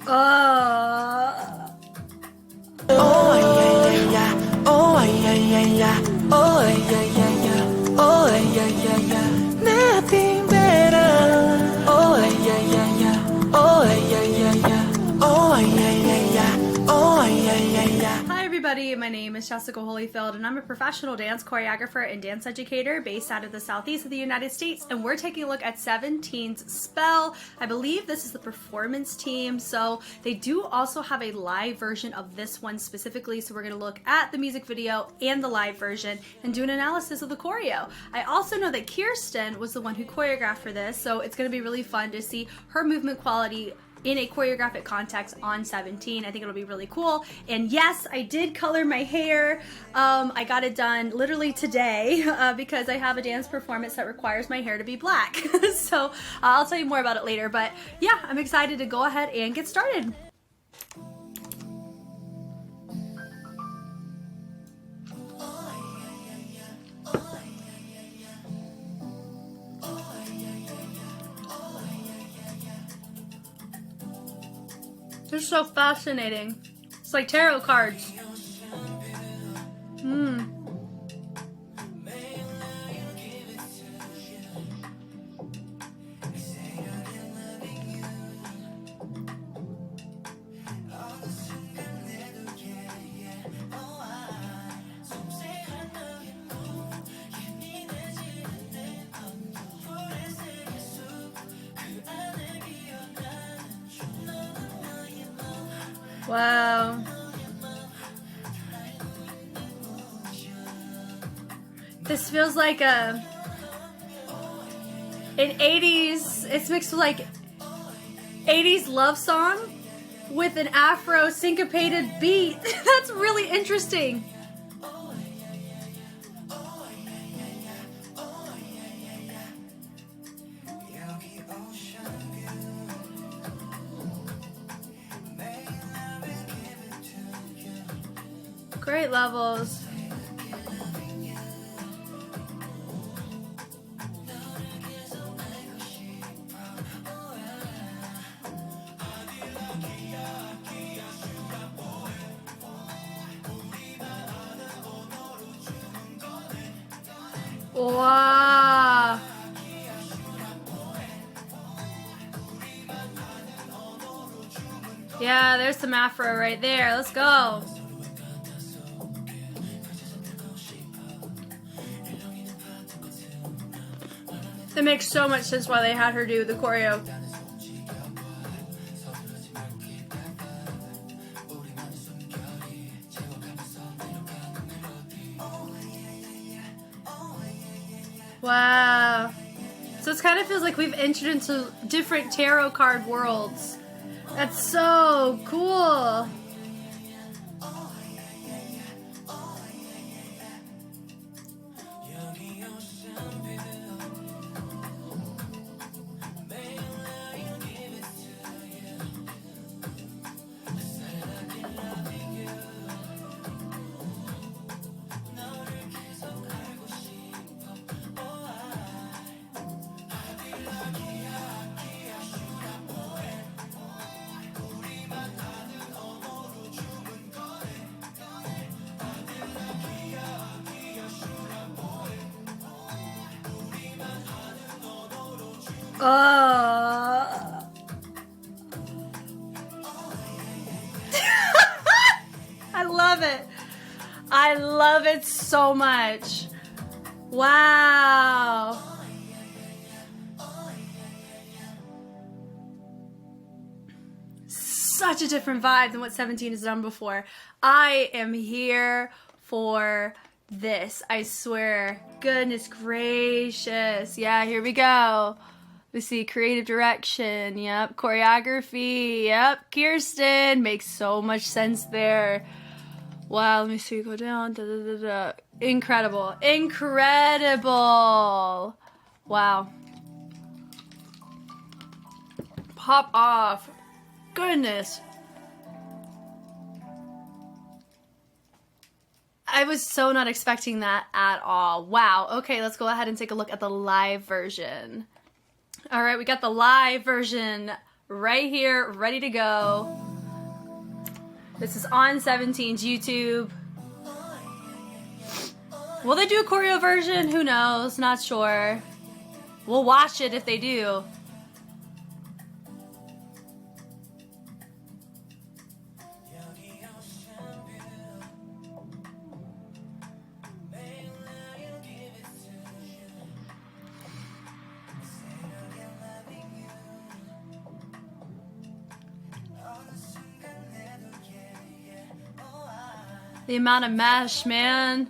Oh, yeah, yeah, yeah. Oh, yeah, yeah, yeah. Oh, yeah, yeah, yeah. Oh, yeah, yeah, yeah. Nothing better. Oh, yeah, yeah, yeah. Oh, yeah, yeah, yeah. Oh, yeah, yeah, yeah. Oh, yeah, yeah, yeah. Hi everybody, my name is Jessica Holyfield and I'm a professional dance choreographer and dance educator based out of the southeast of the United States, and we're taking a look at 17's Spell. I believe this is the performance team, so they do also have a live version of this one specifically, so we're going to look at the music video and the live version and do an analysis of the choreo. I also know that Kirsten was the one who choreographed for this, so it's going to be really fun to see her movement quality in a choreographic context on 17. I think it'll be really cool. And yes, I did color my hair. I got it done literally today because I have a dance performance that requires my hair to be black. So I'll tell you more about it later. But yeah, I'm excited to go ahead and get started. They're so fascinating. It's like tarot cards. Wow. This feels like an 80s, it's mixed with like 80s love song with an Afro syncopated beat. That's really interesting. Great levels. Wow. Yeah, there's some Afro right there. Let's go. It makes so much sense why they had her do the choreo. Wow. So it kind of feels like we've entered into different tarot card worlds. That's so cool. Oh. I love it. I love it so much. Wow. Such a different vibe than what 17 has done before. I am here for this. I swear. Goodness gracious. Yeah, here we go. We see creative direction. Yep. Choreography. Yep. Kirsten. Makes so much sense there. Wow. Let me see. Go down. Da, da, da, da. Incredible. Incredible. Wow. Pop off. Goodness. I was so not expecting that at all. Wow. Okay, let's go ahead and take a look at the live version. All right, we got the live version right here, ready to go. This is on 17's YouTube. Will they do a choreo version? Who knows? Not sure. We'll watch it if they do. The amount of mesh, man.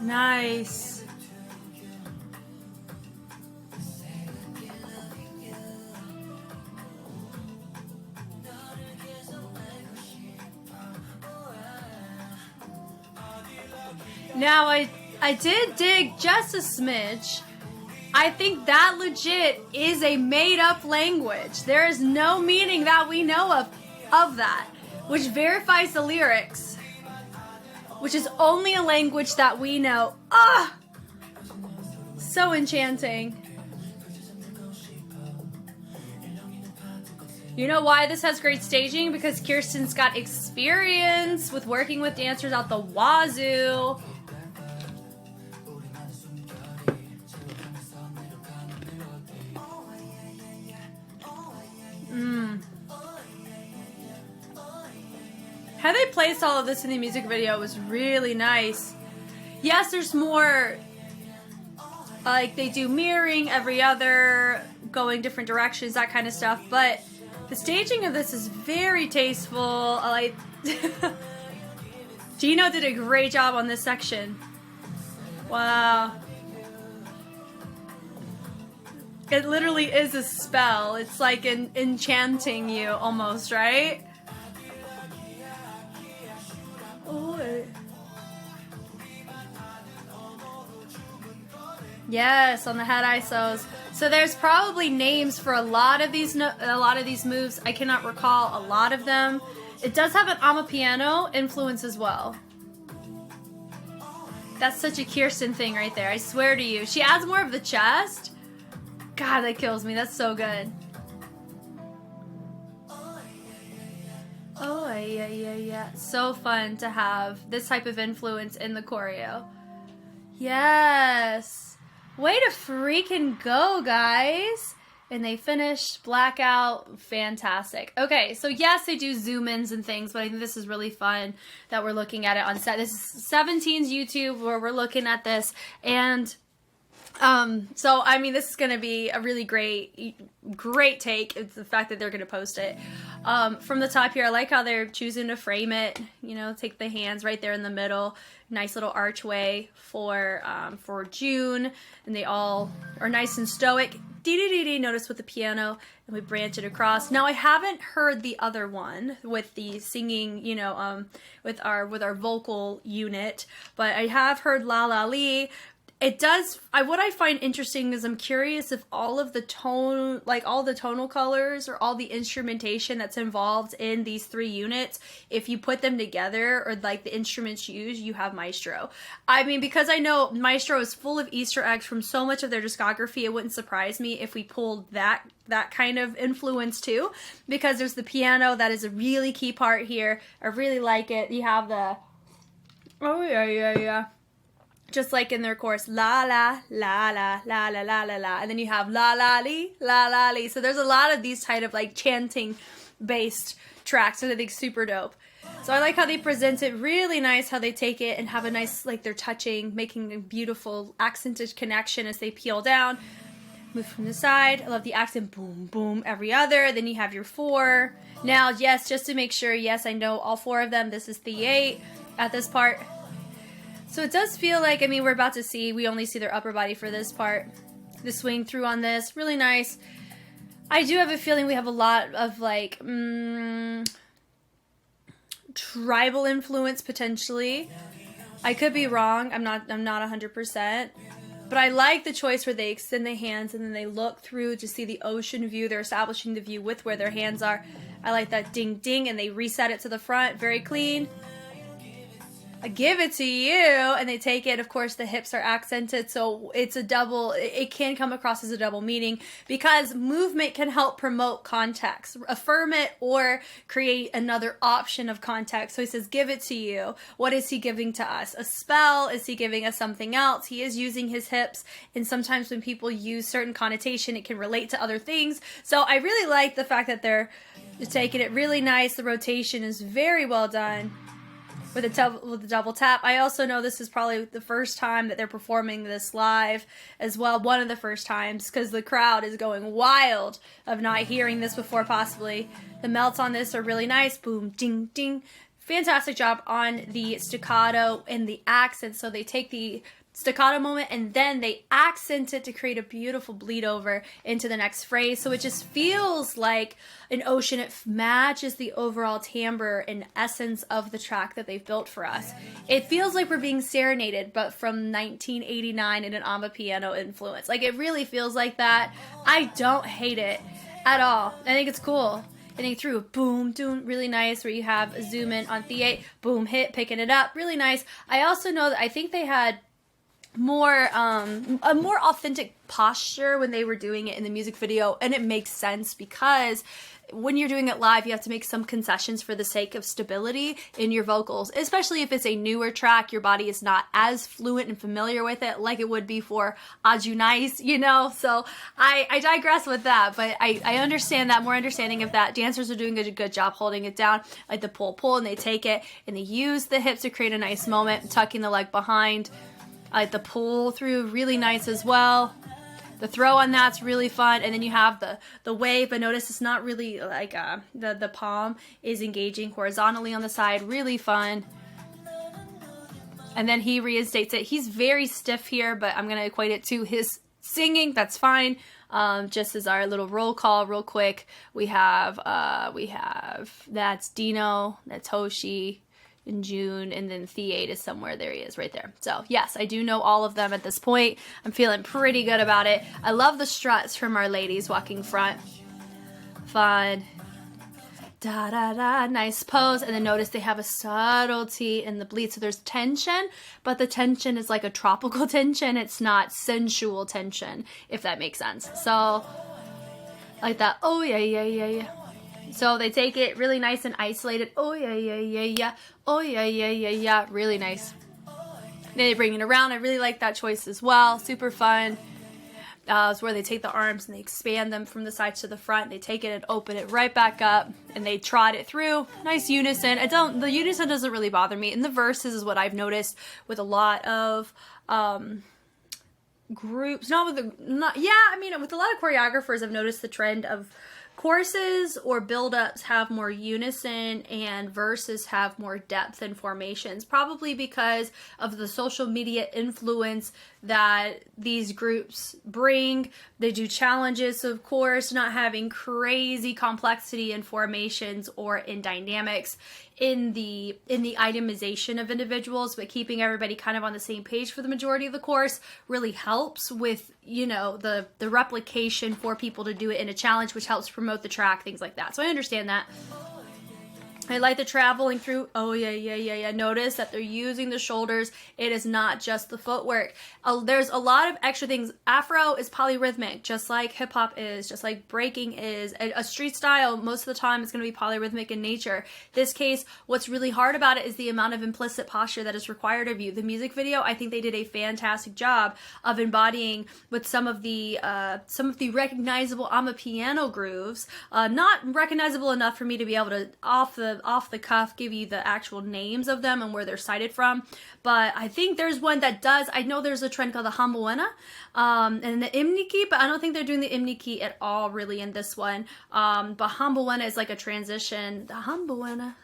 Nice. Now I did dig just a smidge. I think that legit is a made-up language. There is no meaning that we know of that, which verifies the lyrics, which is only a language that we know. Ah! So enchanting. You know why this has great staging? Because Kirsten's got experience with working with dancers out the wazoo. How they placed all of this in the music video was really nice. Yes, there's more, like they do mirroring every other, going different directions, that kind of stuff, but the staging of this is very tasteful. Like Gino did a great job on this section. Wow. It literally is a spell. It's like enchanting you almost, right? Yes, on the head ISOs. So there's probably names for a lot of these moves. I cannot recall a lot of them. It does have an amapiano influence as well. That's such a Kirsten thing right there. I swear to you. She adds more of the chest. God, that kills me. That's so good. Oh, yeah. So fun to have this type of influence in the choreo. Yes. Way to freaking go, guys. And they finished blackout. Fantastic. Okay, so yes, they do zoom-ins and things, but I think this is really fun that we're looking at it on set. This is 17's YouTube where we're looking at this, and so I mean, this is going to be a really great take. It's the fact that they're going to post it. From the top here, I like how they're choosing to frame it, you know, take the hands right there in the middle. Nice little archway for June, and they all are nice and stoic. Dee-dee-dee-dee, notice with the piano, and we branch it across. Now I haven't heard the other one with the singing, you know, with our vocal unit, but I have heard La La Lee. It does, what I find interesting is I'm curious if all of the tone, like all the tonal colors or all the instrumentation that's involved in these three units, if you put them together or like the instruments used, you have Maestro. I mean, because I know Maestro is full of Easter eggs from so much of their discography, it wouldn't surprise me if we pulled that kind of influence too, because there's the piano that is a really key part here. I really like it. You have the, oh yeah. Just like in their chorus, la la la la la la la la la, and then you have la la lee, la la lee. So there's a lot of these kind of like chanting based tracks that I think super dope. So I like how they present it, really nice how they take it and have a nice, like they're touching, making a beautiful accented connection as they peel down. Move from the side. I love the accent, boom, boom, every other. Then you have your 4. Now, yes, just to make sure, yes, I know all 4 of them. This is the 8 at this part. So it does feel like, I mean, we're about to see, we only see their upper body for this part. The swing through on this, really nice. I do have a feeling we have a lot of like tribal influence potentially. I could be wrong. I'm not 100%. But I like the choice where they extend their hands and then they look through to see the ocean view. They're establishing the view with where their hands are. I like that ding ding, and they reset it to the front. Very clean. I give it to you, and they take it. Of course, the hips are accented, so it's a double, it can come across as a double meaning because movement can help promote context, affirm it, or create another option of context. So he says, give it to you. What is he giving to us? A spell? Is he giving us something else? He is using his hips, and sometimes when people use certain connotation, it can relate to other things. So I really like the fact that they're taking it really nice. The rotation is very well done. With a double tap. I also know this is probably the first time that they're performing this live as well. One of the first times, because the crowd is going wild of not hearing this before possibly. The melts on this are really nice. Boom, ding, ding. Fantastic job on the staccato and the accent. So they take the staccato moment and then they accent it to create a beautiful bleed over into the next phrase. So it just feels like an ocean. It matches the overall timbre and essence of the track that they've built for us. It feels like we're being serenaded, but from 1989 in an amapiano influence. Like, it really feels like that. I don't hate it at all. I think it's cool. And they threw boom, doom, really nice, where you have a zoom in on the 8, boom, hit, picking it up, really nice. I also know that I think they had a more authentic posture when they were doing it in the music video, and it makes sense because when you're doing it live, you have to make some concessions for the sake of stability in your vocals, especially if it's a newer track. Your body is not as fluent and familiar with it like it would be for Aju Nice, you know? So I digress with that, but I understand that, more understanding of that. Dancers are doing a good job holding it down, like the pull, and they take it, and they use the hips to create a nice moment, tucking the leg behind. I like the pull through, really nice as well. The throw on that's really fun. And then you have the wave, but notice it's not really like the palm is engaging horizontally on the side. Really fun. And then he reinstates it. He's very stiff here, but I'm going to equate it to his singing. That's fine. Just as our little roll call real quick, we have that's Dino, that's Hoshi, in June, and then The8 is somewhere. There he is right there. So yes, I do know all of them at this point. I'm feeling pretty good about it. I love the struts from our ladies walking front. Fun. Da da da, nice pose. And then notice they have a subtlety in the bleed. So there's tension, but the tension is like a tropical tension. It's not sensual tension, if that makes sense. So like that. Oh yeah, yeah, yeah, yeah. So they take it really nice and isolated. Oh yeah, yeah, yeah, yeah. Oh yeah, yeah, yeah, yeah. Really nice. Then they bring it around. I really like that choice as well. Super fun. It's where they take the arms and they expand them from the sides to the front. They take it and open it right back up, and they trot it through. Nice unison. The unison doesn't really bother me. And the verses is what I've noticed with a lot of groups. With a lot of choreographers, I've noticed the trend of choruses or build-ups have more unison and verses have more depth and formations, probably because of the social media influence that these groups bring. They do challenges, of course, not having crazy complexity in formations or in dynamics in the itemization of individuals, but keeping everybody kind of on the same page for the majority of the course really helps with, the replication for people to do it in a challenge, which helps promote the track, things like that. So I understand that. I like the traveling through. Oh, yeah, yeah, yeah, yeah. Notice that they're using the shoulders. It is not just the footwork. There's a lot of extra things. Afro is polyrhythmic, just like hip hop is, just like breaking is. A street style, most of the time, is going to be polyrhythmic in nature. This case, what's really hard about it is the amount of implicit posture that is required of you. The music video, I think they did a fantastic job of embodying with some of the recognizable amapiano grooves. Not recognizable enough for me to be able to, off the of off the cuff give you the actual names of them and where they're cited from, but I think there's one that does. I know there's a trend called the Hambuena and the Imniki, but I don't think they're doing the Imniki at all really in this one. But Hambuena is like a transition. The Hambuena,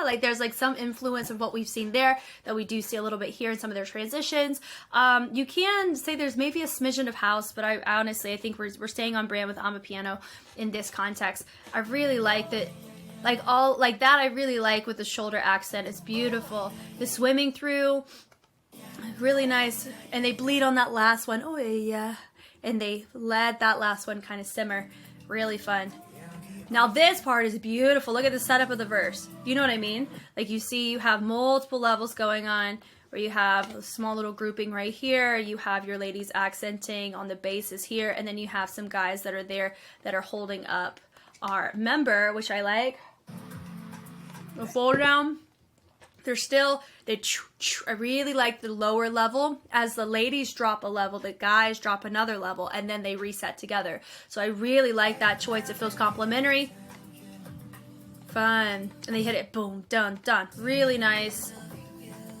like there's like some influence of what we've seen there that we do see a little bit here in some of their transitions. You can say there's maybe a smidgen of house, but I honestly, I think we're staying on brand with Amapiano in this context. I really like that. Like that I really like with the shoulder accent. It's beautiful. The swimming through, really nice. And they bleed on that last one. Oh yeah. And they let that last one kind of simmer. Really fun. Now this part is beautiful. Look at the setup of the verse. You know what I mean? Like you see you have multiple levels going on where you have a small little grouping right here. You have your ladies accenting on the basses here. And then you have some guys that are there that are holding up our member, which I like. The fold down, I really like the lower level. As the ladies drop a level, the guys drop another level, and then they reset together. So I really like that choice. It feels complimentary. Fun. And they hit it, boom, done, done. Really nice.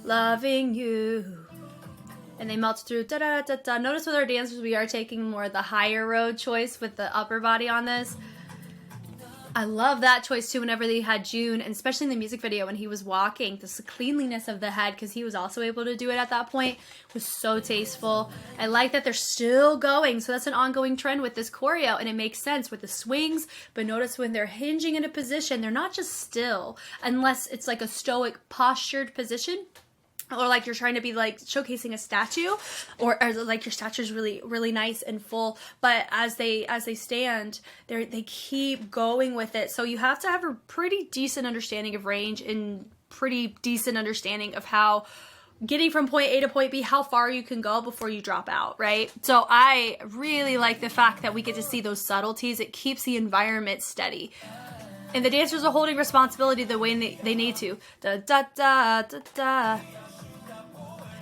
Loving you. And they melt through, da da da da. Notice with our dancers, we are taking more the higher road choice with the upper body on this. I love that choice too whenever they had June, and especially in the music video when he was walking, the cleanliness of the head, because he was also able to do it at that point, was so tasteful. I like that they're still going, so that's an ongoing trend with this choreo, and it makes sense with the swings, but notice when they're hinging in a position, they're not just still, unless it's like a stoic postured position. Or like you're trying to be like showcasing a statue, or like your statue is really nice and full, but as they stand, they keep going with it. So you have to have a pretty decent understanding of range and pretty decent understanding of how getting from point A to point B, how far you can go before you drop out, right? So I really like the fact that we get to see those subtleties. It keeps the environment steady. And the dancers are holding responsibility the way they need to. Da da da da da.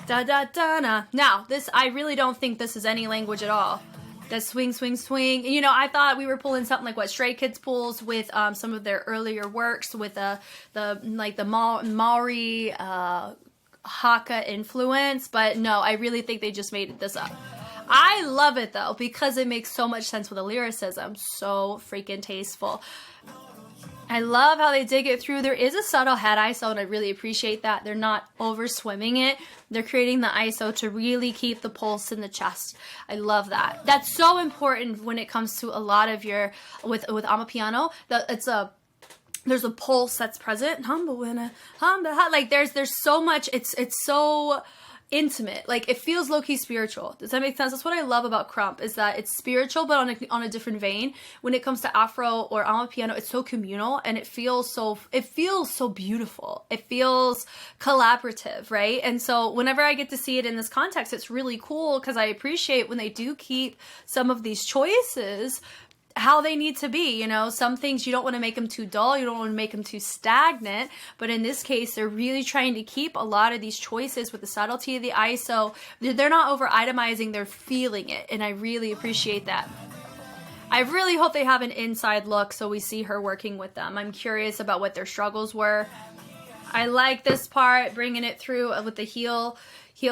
Da da da na. Now, this, I really don't think this is any language at all. The swing, swing, swing. You know, I thought we were pulling something like what Stray Kids pulls with some of their earlier works with the Maori Haka influence, but no, I really think they just made this up. I love it though because it makes so much sense with the lyricism. So freaking tasteful. I love how they dig it through. There is a subtle head ISO, and I really appreciate that. They're not over swimming it. They're creating the ISO to really keep the pulse in the chest. I love that. That's so important when it comes to a lot of your, with Amapiano, that there's a pulse that's present. Like there's so much, it's so intimate. Like it feels low-key spiritual. Does that make sense? That's what I love about Krump, is that it's spiritual but on a different vein. When it comes to Afro or Amapiano, it's so communal and it feels so beautiful. It feels collaborative, right? And so whenever I get to see it in this context, it's really cool because I appreciate when they do keep some of these choices how they need to be. You know, some things you don't want to make them too dull, you don't want to make them too stagnant, but in this case they're really trying to keep a lot of these choices with the subtlety of the ISO. They're not over itemizing, they're feeling it, and I really appreciate that. I really hope they have an inside look so we see her working with them. I'm curious about what their struggles were. I like this part, bringing it through with the heel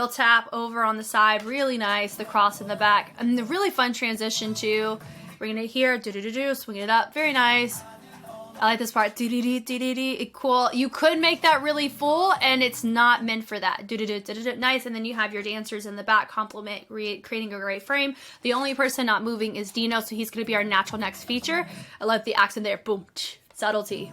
tap over on the side, really nice, the cross in the back, and the really fun transition too. Bringing it here, swinging it up, very nice. I like this part, cool. You could make that really full, and it's not meant for that. Nice, and then you have your dancers in the back complement, creating a great frame. The only person not moving is Dino, so he's going to be our natural next feature. I love the accent there, boom, subtlety.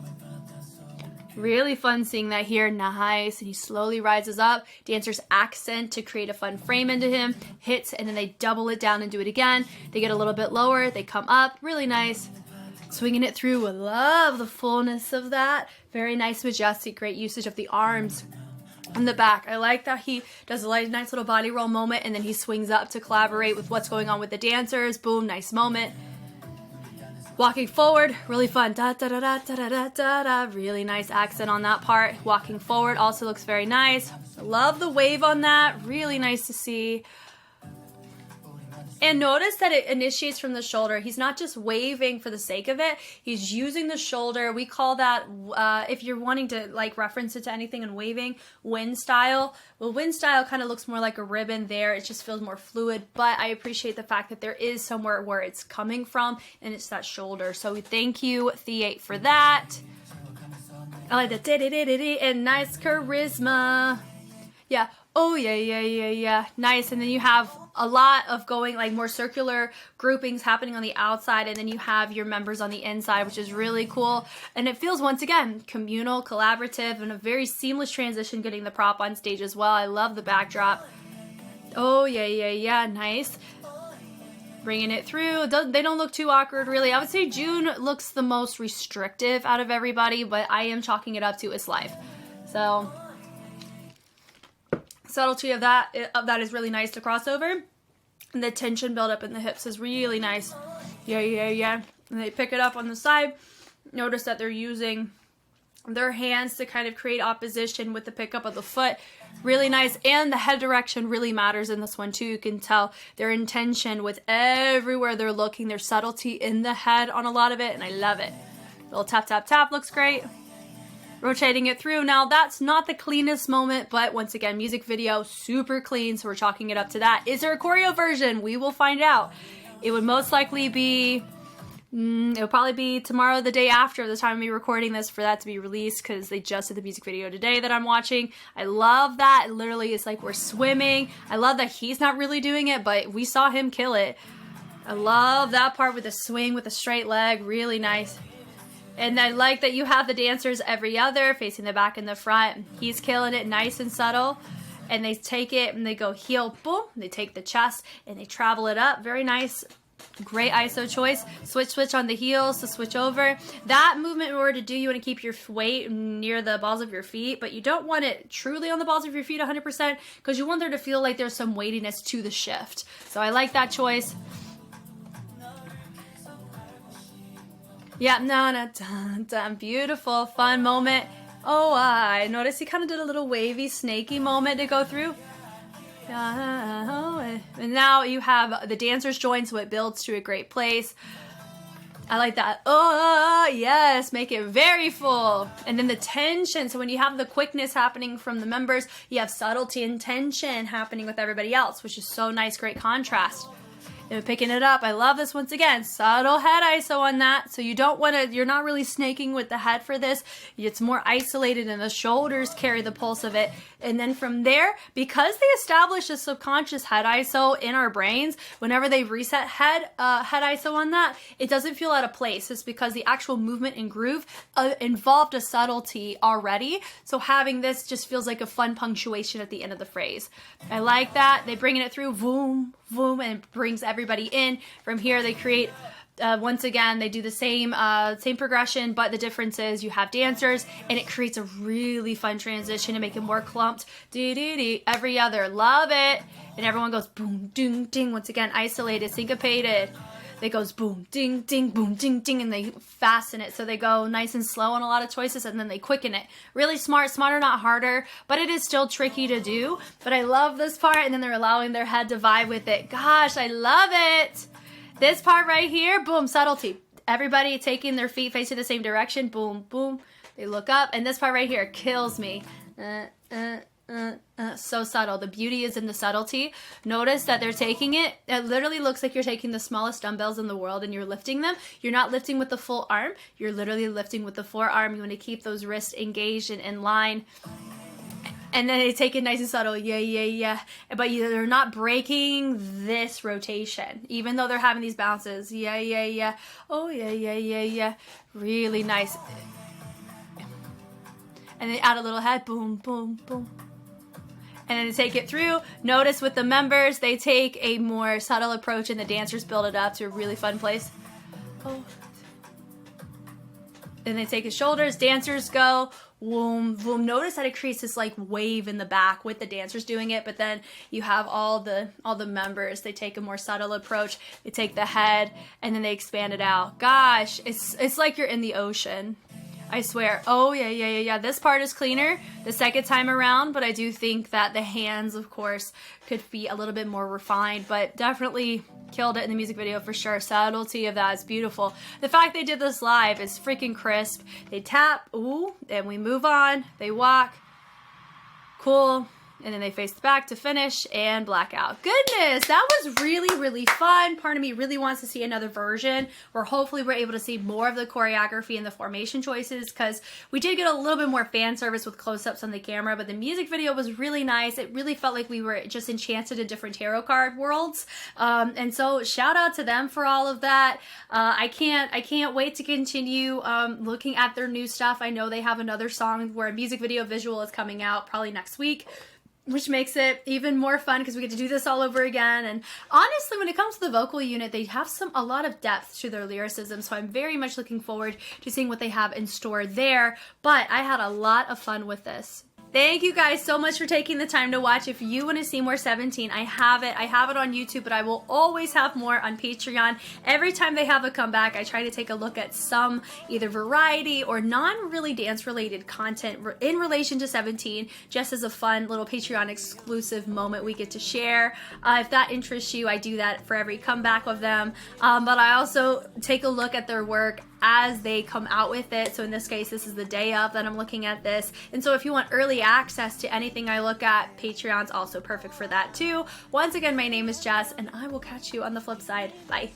Really fun seeing that here, nice, and he slowly rises up. Dancers accent to create a fun frame into him, hits, and then they double it down and do it again. They get a little bit lower, they come up, really nice. Swinging it through, I love the fullness of that. Very nice, majestic, great usage of the arms in the back. I like that he does a nice little body roll moment, and then he swings up to collaborate with what's going on with the dancers. Boom, nice moment. Walking forward, really fun. Da da da da da da da da. Really nice accent on that part. Walking forward also looks very nice. Love the wave on that. Really nice to see. And notice that it initiates from the shoulder. He's not just waving for the sake of it. He's using the shoulder. We call that, if you're wanting to like reference it to anything in waving, wind style. Well, wind style kind of looks more like a ribbon there. It just feels more fluid, but I appreciate the fact that there is somewhere where it's coming from, and it's that shoulder. So we thank you, The8, for that. I like the da-da-da-da-da and nice charisma. Yeah. Oh, yeah, yeah, yeah, yeah. Nice. And then you have a lot of going, like, more circular groupings happening on the outside, and then you have your members on the inside, which is really cool. And it feels, once again, communal, collaborative, and a very seamless transition getting the prop on stage as well. I love the backdrop. Oh, yeah, yeah, yeah. Nice. Bringing it through. They don't look too awkward, really. I would say June looks the most restrictive out of everybody, but I am chalking it up to its life. So subtlety of that is really nice to cross over. And the tension buildup in the hips is really nice. Yeah, yeah, yeah. And they pick it up on the side. Notice that they're using their hands to kind of create opposition with the pickup of the foot. Really nice. And the head direction really matters in this one too. You can tell their intention with everywhere they're looking. There's subtlety in the head on a lot of it, and I love it. Little tap, tap, tap looks great. Rotating it through. Now, that's not the cleanest moment, but once again, music video, super clean, so we're chalking it up to that. Is there a choreo version? We will find out. It would most likely be, it would probably be tomorrow, the day after the time of me recording this, for that to be released, because they just did the music video today that I'm watching. I love that. It literally is like we're swimming. I love that he's not really doing it, but we saw him kill it. I love that part with the swing with the straight leg. Really nice. And I like that you have the dancers every other, facing the back and the front. He's killing it, nice and subtle. And they take it and they go heel, boom. They take the chest and they travel it up. Very nice. Great ISO choice. Switch on the heels to switch over. That movement, in order to do, you want to keep your weight near the balls of your feet, but you don't want it truly on the balls of your feet 100%, because you want there to feel like there's some weightiness to the shift. So I like that choice. Yeah, dun, dun. Beautiful, fun moment. Oh, I noticed he kind of did a little wavy, snaky moment to go through. And now you have the dancers join, so it builds to a great place. I like that. Oh, yes, make it very full. And then the tension. So when you have the quickness happening from the members, you have subtlety and tension happening with everybody else, which is so nice, great contrast. And picking it up, I love this once again. Subtle head ISO on that. So you don't want to, you're not really snaking with the head for this. It's more isolated and the shoulders carry the pulse of it. And then from there, because they establish a subconscious head ISO in our brains, whenever they reset head ISO on that, it doesn't feel out of place. It's because the actual movement and groove involved a subtlety already. So having this just feels like a fun punctuation at the end of the phrase. I like that. They bringing it through, boom, boom, and it brings everybody in. From here, they create, once again, they do the same progression, but the difference is you have dancers, and it creates a really fun transition to make it more clumped. Dee-dee-dee, every other, love it. And everyone goes boom, ding, ding, once again, isolated, syncopated. It goes boom, ding, ding, boom, ding, ding, and they fasten it. So they go nice and slow on a lot of choices, and then they quicken it. Really smart, smarter, not harder, but it is still tricky to do. But I love this part, and then they're allowing their head to vibe with it. Gosh, I love it. This part right here, boom, subtlety. Everybody taking their feet facing the same direction, boom, boom. They look up, and this part right here kills me. So subtle. The beauty is in the subtlety. Notice that they're taking it. It literally looks like you're taking the smallest dumbbells in the world and you're lifting them. You're not lifting with the full arm. You're literally lifting with the forearm. You want to keep those wrists engaged and in line. And then they take it nice and subtle. Yeah, yeah, yeah. But they're not breaking this rotation, even though they're having these bounces. Yeah, yeah, yeah. Oh, yeah, yeah, yeah, yeah. Really nice. And they add a little head. Boom, boom, boom. And then to take it through, notice with the members, they take a more subtle approach and the dancers build it up to a really fun place. Oh. And they take his shoulders, dancers go, boom, boom. Notice that it creates this like wave in the back with the dancers doing it, but then you have all the members, they take a more subtle approach, they take the head, and then they expand it out. Gosh, it's like you're in the ocean. I swear. Oh, yeah, yeah, yeah, yeah. This part is cleaner the second time around, but I do think that the hands, of course, could be a little bit more refined, but definitely Killed it in the music video for sure. Subtlety of that is beautiful. The fact they did this live is freaking crisp. They tap, ooh, and we move on. They walk, cool, and then they face the back to finish and blackout. Goodness, that was really, really fun. Part of me really wants to see another version where hopefully we're able to see more of the choreography and the formation choices, because we did get a little bit more fan service with close-ups on the camera, but the music video was really nice. It really felt like we were just enchanted in different tarot card worlds. And so shout out to them for all of that. I can't wait to continue looking at their new stuff. I know they have another song where a music video visual is coming out probably next week, which makes it even more fun because we get to do this all over again. And honestly, when it comes to the vocal unit, they have a lot of depth to their lyricism, so I'm very much looking forward to seeing what they have in store there. But I had a lot of fun with this. Thank you guys so much for taking the time to watch. If you want to see more 17, I have it on YouTube, but I will always have more on Patreon. Every time they have a comeback, I try to take a look at some either variety or non-really dance related content in relation to 17, just as a fun little Patreon exclusive moment we get to share. If that interests you, I do that for every comeback of them, but I also take a look at their work as they come out with it. So in this case, this is the day of that I'm looking at this. And so if you want early access to anything I look at, Patreon's also perfect for that too. Once again, my name is Jess, and I will catch you on the flip side. Bye.